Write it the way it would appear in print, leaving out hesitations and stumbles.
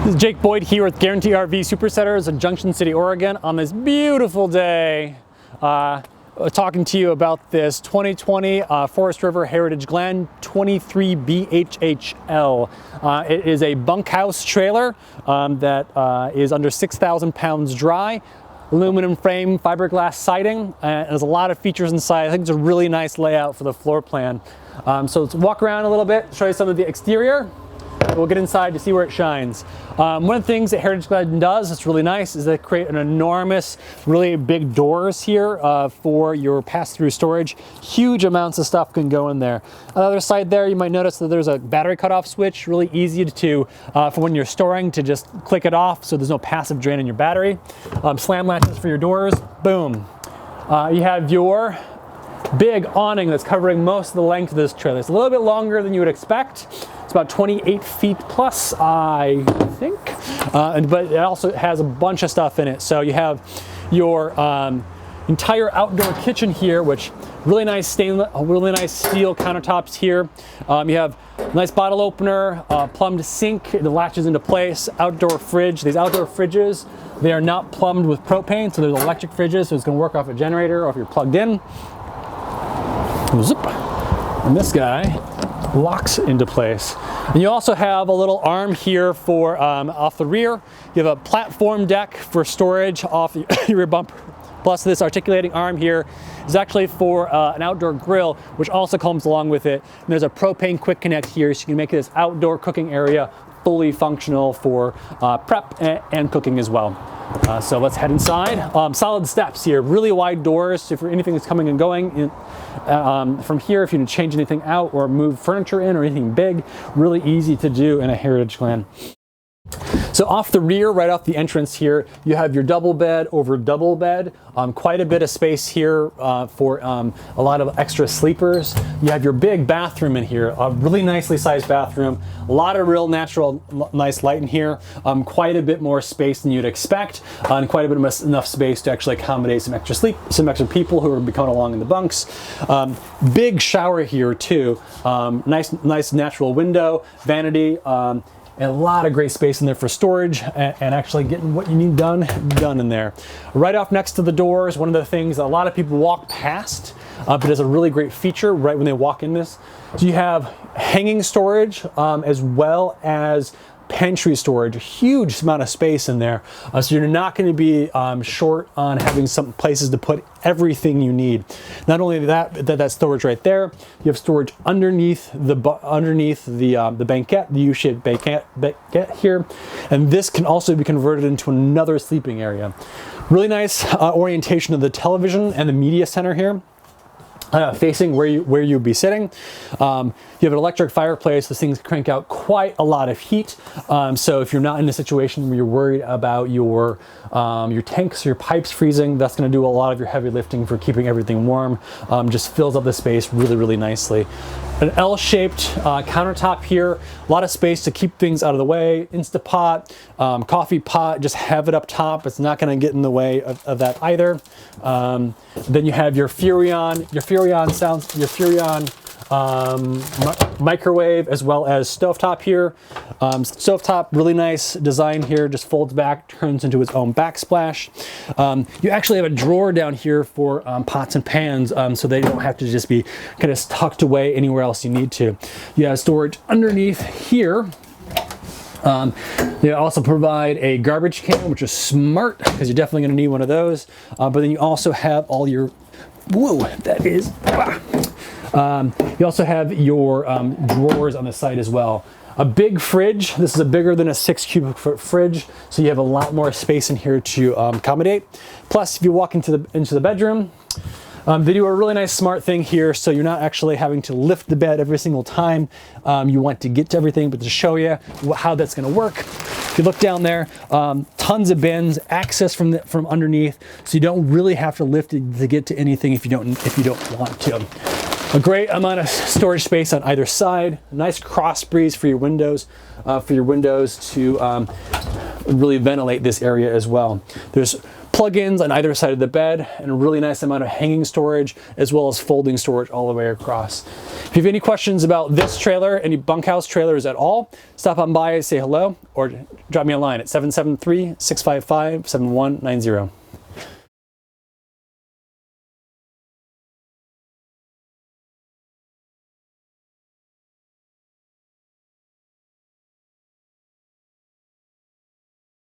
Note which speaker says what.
Speaker 1: This is Jake Boyd here with Guarantee RV Supersetters in Junction City, Oregon on this beautiful day. Talking to you about this 2020 Forest River Heritage Glen 23 BHHL. It is a bunkhouse trailer that is under 6,000 pounds dry. Aluminum frame, fiberglass siding, and there's a lot of features inside. I think it's a really nice layout for the floor plan. So let's walk around a little bit, show you some of the exterior. We'll get inside to see where it shines. One of the things that Heritage Glen does that's really nice is they create an enormous, really big doors here for your pass-through storage. Huge amounts of stuff can go in there. On the other side there, you might notice that there's a battery cutoff switch, really easy to, for when you're storing, to just click it off so there's no passive drain in your battery. Slam latches for your doors, boom. You have your big awning that's covering most of the length of this trailer. It's a little bit longer than you would expect. It's about 28 feet plus, I think, but it also has a bunch of stuff in it. So you have your entire outdoor kitchen here, which really nice stainless, really nice steel countertops here. You have a nice bottle opener, plumbed sink that latches into place, outdoor fridge. These outdoor fridges, they are not plumbed with propane, so there's electric fridges, so it's going to work off a generator or if you're plugged in. Zip. And this guy locks into place. And you also have a little arm here for off the rear. You have a platform deck for storage off your rear bumper. Plus this articulating arm here is actually for an outdoor grill, which also comes along with it. And there's a propane quick connect here, so you can make this outdoor cooking area fully functional for prep and cooking as well. So let's head inside. Solid steps here, really wide doors if anything is coming and going. From here, if you need to change anything out or move furniture in or anything big, really easy to do in a Heritage Glen. So off the rear, right off the entrance here, you have your double bed over double bed. Quite a bit of space here for a lot of extra sleepers. You have your big bathroom in here, a really nicely sized bathroom. A lot of real natural, nice light in here. Quite a bit more space than you'd expect, and quite a bit of enough space to actually accommodate some extra people who are coming along in the bunks. Big shower here too. Nice natural window, vanity. And a lot of great space in there for storage and actually getting what you need done in there. Right off next to the doors, one of the things that a lot of people walk past, but it's a really great feature right when they walk in this. So you have hanging storage as well as pantry storage, a huge amount of space in there. So you're not going to be short on having some places to put everything you need. Not only that storage right there, you have storage underneath the banquette, the U-shaped banquette here, and this can also be converted into another sleeping area. Really nice orientation of the television and the media center here. Facing where you'd be sitting. You have an electric fireplace. Those things crank out quite a lot of heat. So if you're not in a situation where you're worried about your tanks or your pipes freezing, that's going to do a lot of your heavy lifting for keeping everything warm. Just fills up the space really, really nicely. An L-shaped countertop here. A lot of space to keep things out of the way. Instapot, coffee pot, just have it up top. It's not going to get in the way of that either. Then you have your Furrion microwave as well as stovetop here. Stovetop, really nice design here, just folds back, turns into its own backsplash. You actually have a drawer down here for pots and pans, so they don't have to just be kind of tucked away anywhere else you need to. You have storage underneath here. They also provide a garbage can, which is smart because you're definitely going to need one of those. But then you also have all your, whoa, that is, you also have your drawers on the side as well. A big fridge. This is bigger than a 6 cubic foot fridge, so you have a lot more space in here to accommodate. Plus, if you walk into the bedroom, they do a really nice smart thing here, so you're not actually having to lift the bed every single time you want to get to everything, but to show you how that's going to work. If you look down there, tons of bins, access from underneath, so you don't really have to lift it to get to anything if you don't want to. A great amount of storage space on either side. A nice cross breeze for your windows to really ventilate this area as well. There's plug-ins on either side of the bed, and a really nice amount of hanging storage as well as folding storage all the way across. If you have any questions about this trailer, any bunkhouse trailers at all, stop on by, say hello, or drop me a line at 773-655-7190.